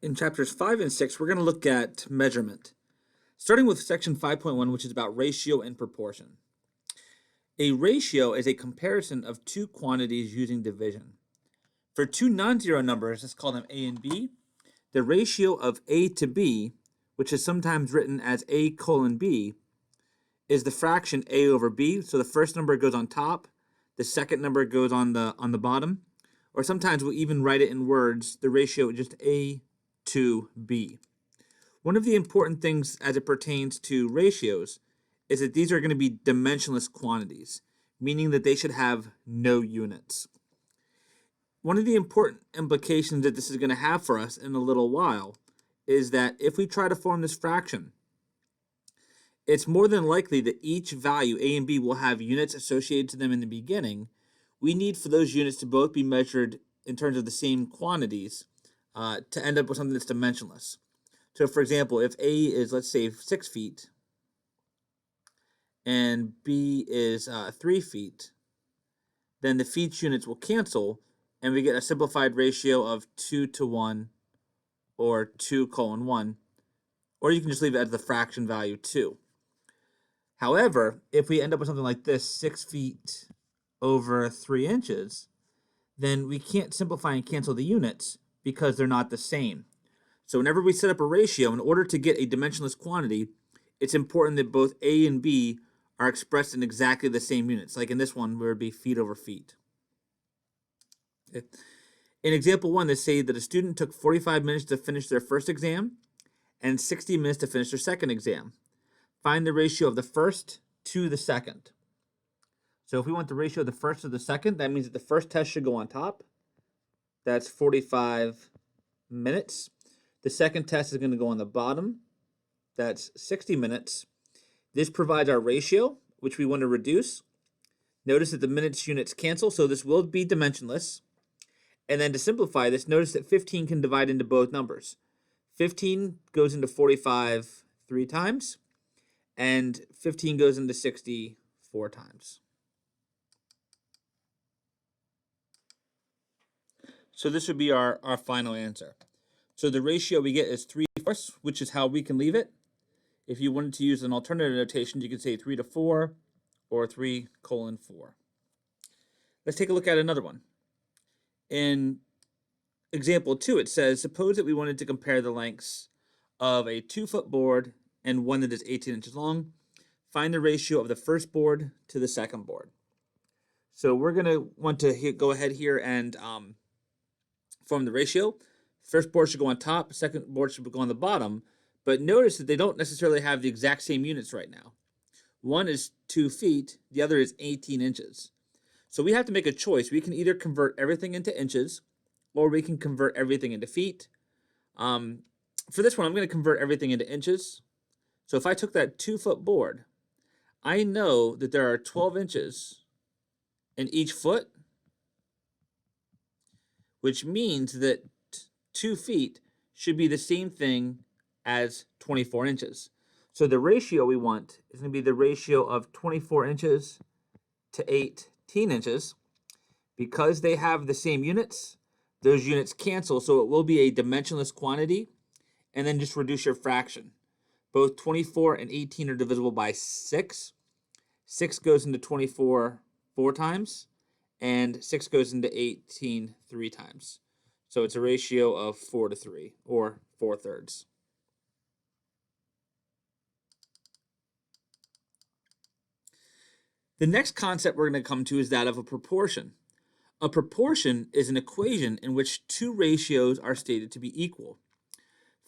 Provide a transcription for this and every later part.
In chapters 5 and 6, we're going to look at measurement, starting with section 5.1, which is about ratio and proportion. A ratio is a comparison of two quantities using division. For two non-zero numbers, let's call them a and b, the ratio of a to b, which is sometimes written as a colon b, is the fraction a over b. So the first number goes on top, the second number goes on the bottom, or sometimes we'll even write it in words, the ratio just a to b. One of the important things as it pertains to ratios is that these are going to be dimensionless quantities, meaning that they should have no units. One of the important implications that this is going to have for us in a little while is that if we try to form this fraction, it's more than likely that each value, a and b, will have units associated to them in the beginning. We need for those units to both be measured in terms of the same quantities to end up with something that's dimensionless. So for example, if a is, let's say, 6 feet and b is 3 feet, then the feet units will cancel and we get a simplified ratio of 2 to 1 or 2 colon 1, or you can just leave it as the fraction value 2. However, if we end up with something like this, 6 feet over 3 inches, then we can't simplify and cancel the units because they're not the same. So whenever we set up a ratio, in order to get a dimensionless quantity, it's important that both a and b are expressed in exactly the same units. Like in this one, where it would be feet over feet. Okay. In example 1, they say that a student took 45 minutes to finish their first exam and 60 minutes to finish their second exam. Find the ratio of the first to the second. So if we want the ratio of the first to the second, that means that the first test should go on top. That's 45 minutes. The second test is going to go on the bottom. That's 60 minutes. This provides our ratio, which we want to reduce. Notice that the minutes units cancel, so this will be dimensionless. And then to simplify this, notice that 15 can divide into both numbers. 15 goes into 45 3 times, and 15 goes into 60 4 times. So this would be our final answer. So the ratio we get is 3/4, which is how we can leave it. If you wanted to use an alternative notation, you could say 3 to 4 or 3 colon 4. Let's take a look at another one. In example 2, it says, suppose that we wanted to compare the lengths of a 2-foot board and one that is 18 inches long. Find the ratio of the first board to the second board. So we're going to want to go ahead here and form the ratio. First board should go on top, second board should go on the bottom, but notice that they don't necessarily have the exact same units right now. One is 2 feet, the other is 18 inches. So we have to make a choice. We can either convert everything into inches, or we can convert everything into feet. For this one, I'm going to convert everything into inches. So if I took that 2-foot board, I know that there are 12 inches in each foot, which means that 2 feet should be the same thing as 24 inches. So the ratio we want is going to be the ratio of 24 inches to 18 inches. Because they have the same units, those units cancel, so it will be a dimensionless quantity, and then just reduce your fraction. Both 24 and 18 are divisible by 6. 6 goes into 24 4 times, and 6 goes into 18 3 times. So it's a ratio of 4 to 3, or 4/3. The next concept we're going to come to is that of a proportion. A proportion is an equation in which two ratios are stated to be equal.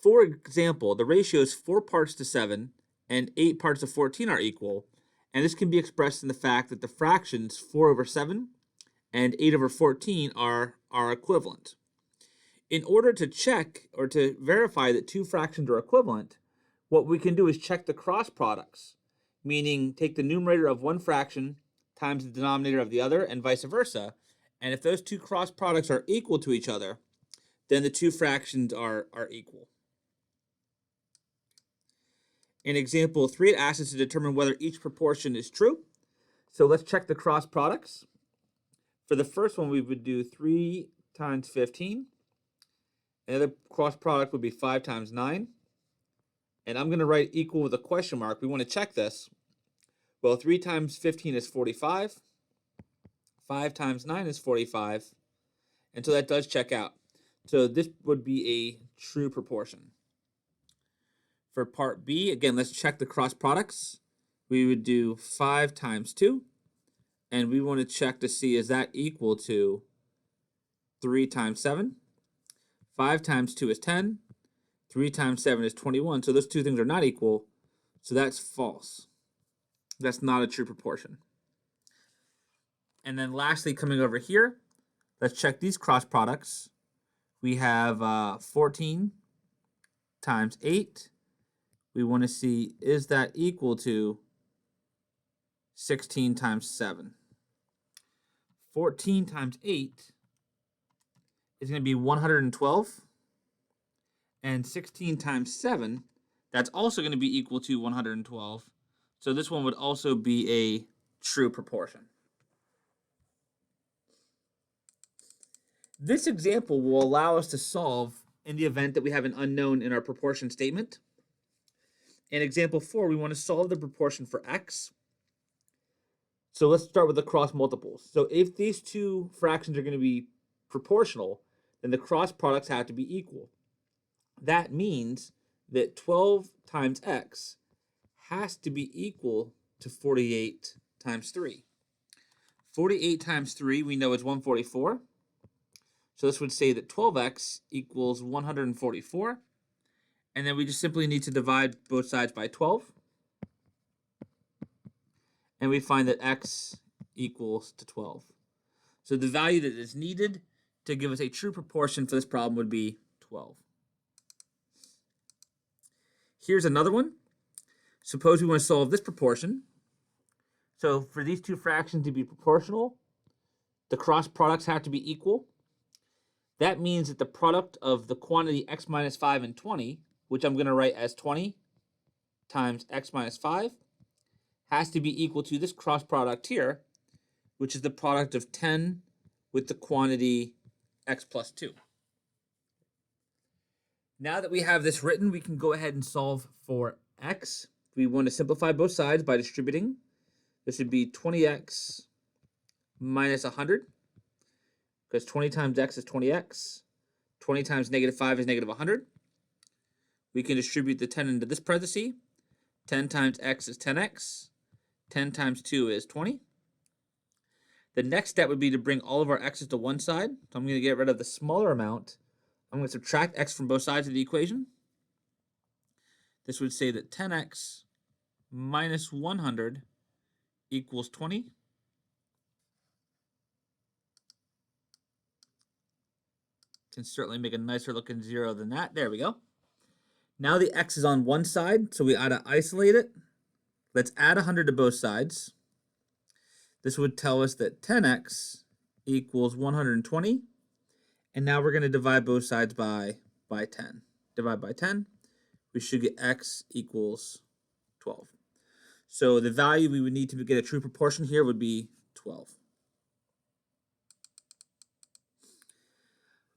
For example, the ratios 4 parts to 7 and 8 parts to 14 are equal, and this can be expressed in the fact that the fractions 4 over 7 and 8 over 14 are equivalent. In order to check or to verify that two fractions are equivalent, what we can do is check the cross products, meaning take the numerator of one fraction times the denominator of the other and vice versa. And if those two cross products are equal to each other, then the two fractions are equal. In example 3, it asks us to determine whether each proportion is true. So let's check the cross products. For the first one, we would do 3 times 15 Another cross product would be 5 times 9. And I'm going to write equal with a question mark. We want to check this. Well, 3 times 15 is 45. 5 times 9 is 45. And so that does check out. So this would be a true proportion. For part B, again, let's check the cross products. We would do 5 times 2. And we want to check to see, is that equal to 3 times 7? 5 times 2 is 10. 3 times 7 is 21. So those two things are not equal. So that's false. That's not a true proportion. And then lastly, coming over here, let's check these cross products. We have 14 times 8. We want to see, is that equal to 16 times 7? 14 times 8 is going to be 112. And 16 times 7, that's also going to be equal to 112. So this one would also be a true proportion. This example will allow us to solve in the event that we have an unknown in our proportion statement. In example 4, we want to solve the proportion for x. So let's start with the cross multiples. So if these two fractions are going to be proportional, then the cross products have to be equal. That means that 12 times x has to be equal to 48 times 3. 48 times 3 we know is 144. So this would say that 12x equals 144. And then we just simply need to divide both sides by 12. And we find that x equals to 12. So the value that is needed to give us a true proportion for this problem would be 12. Here's another one. Suppose we want to solve this proportion. So for these two fractions to be proportional, the cross products have to be equal. That means that the product of the quantity x minus 5 and 20, which I'm going to write as 20 times x minus 5, has to be equal to this cross product here, which is the product of 10 with the quantity x plus 2. Now that we have this written, we can go ahead and solve for x. We want to simplify both sides by distributing. This would be 20x minus 100, because 20 times x is 20x. 20 times negative 5 is negative 100. We can distribute the 10 into this parenthesis. 10 times x is 10x. 10 times 2 is 20. The next step would be to bring all of our x's to one side. So I'm going to get rid of the smaller amount. I'm going to subtract x from both sides of the equation. This would say that 10x minus 100 equals 20. Can certainly make a nicer looking zero than that. There we go. Now the x is on one side, so we ought to isolate it. Let's add 100 to both sides. This would tell us that 10x equals 120. And now we're going to divide both sides by 10. Divide by 10. We should get x equals 12. So the value we would need to get a true proportion here would be 12.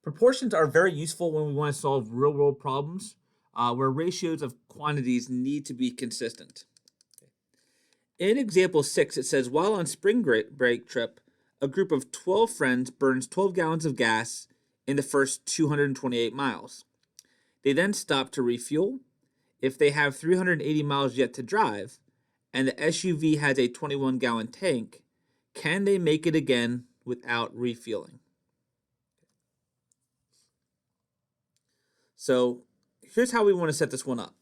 Proportions are very useful when we want to solve real-world problems where ratios of quantities need to be consistent. In example 6, it says, while on spring break trip, a group of 12 friends burns 12 gallons of gas in the first 228 miles. They then stop to refuel. If they have 380 miles yet to drive, and the SUV has a 21-gallon tank, can they make it again without refueling? So here's how we want to set this one up.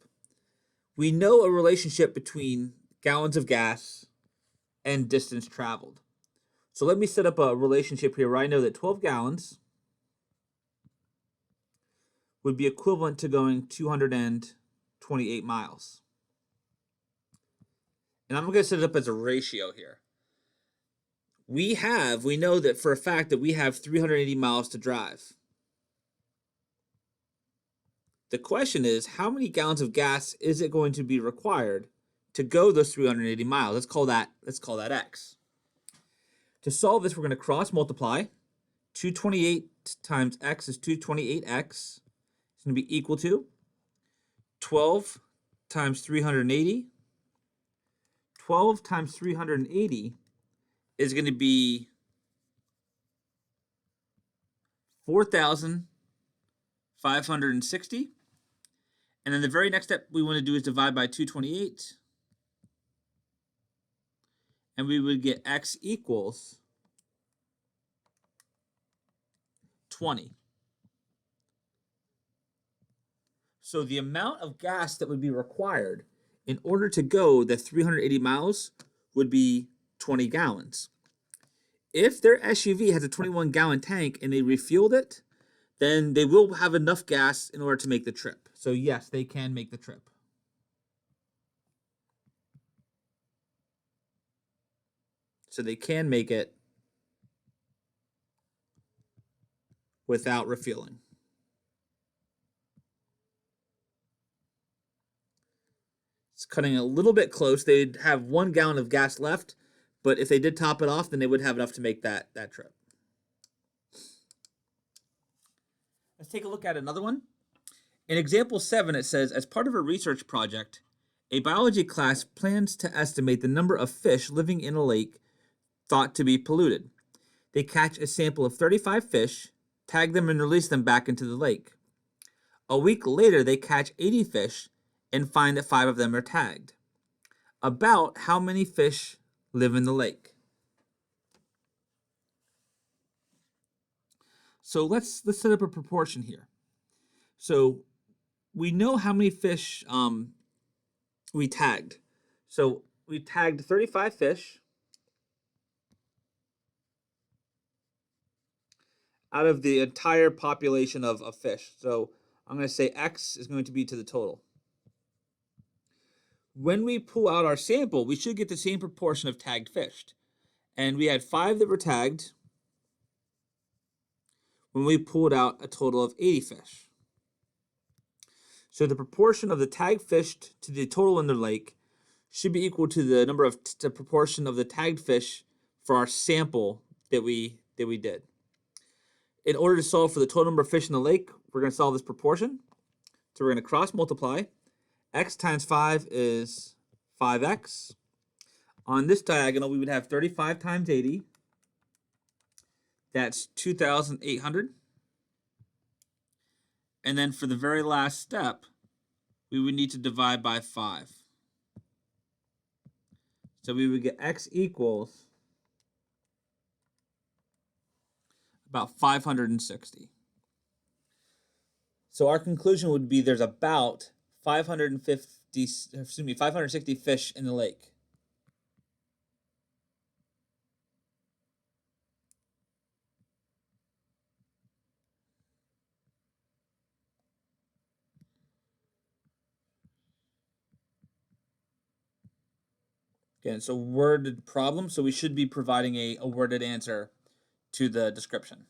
We know a relationship between gallons of gas and distance traveled. So let me set up a relationship here where I know that 12 gallons would be equivalent to going 228 miles. And I'm going to set it up as a ratio here. We know that for a fact that we have 380 miles to drive. The question is, how many gallons of gas is it going to be required to go those 380 miles? Let's call that x. To solve this, we're going to cross multiply. 228 times x is 228x. It's going to be equal to 12 times 380. 12 times 380 is going to be 4,560. And then the very next step we want to do is divide by 228. And we would get x equals 20. So the amount of gas that would be required in order to go the 380 miles would be 20 gallons. If their SUV has a 21-gallon tank and they refueled it, then they will have enough gas in order to make the trip. So yes, they can make the trip. So they can make it without refueling. It's cutting a little bit close. They'd have 1 gallon of gas left, but if they did top it off, then they would have enough to make that trip. Let's take a look at another one. In example 7, it says, as part of a research project, a biology class plans to estimate the number of fish living in a lake thought to be polluted. They catch a sample of 35 fish, tag them, and release them back into the lake. A week later, they catch 80 fish and find that 5 of them are tagged. About how many fish live in the lake? So let's set up a proportion here. So we know how many fish we tagged. So we tagged 35 fish out of the entire population of fish. So I'm going to say X is going to be to the total. When we pull out our sample, we should get the same proportion of tagged fish. And we had 5 that were tagged when we pulled out a total of 80 fish. So the proportion of the tagged fish to the total in the lake should be equal to the number of the proportion of the tagged fish for our sample that we did. In order to solve for the total number of fish in the lake, we're going to solve this proportion. So we're going to cross multiply. X times 5 is 5x. On this diagonal, we would have 35 times 80. That's 2,800. And then for the very last step, we would need to divide by 5. So we would get x equals about 560. So our conclusion would be there's about 560 fish in the lake. Again, it's a worded problem, so we should be providing a worded answer to the description.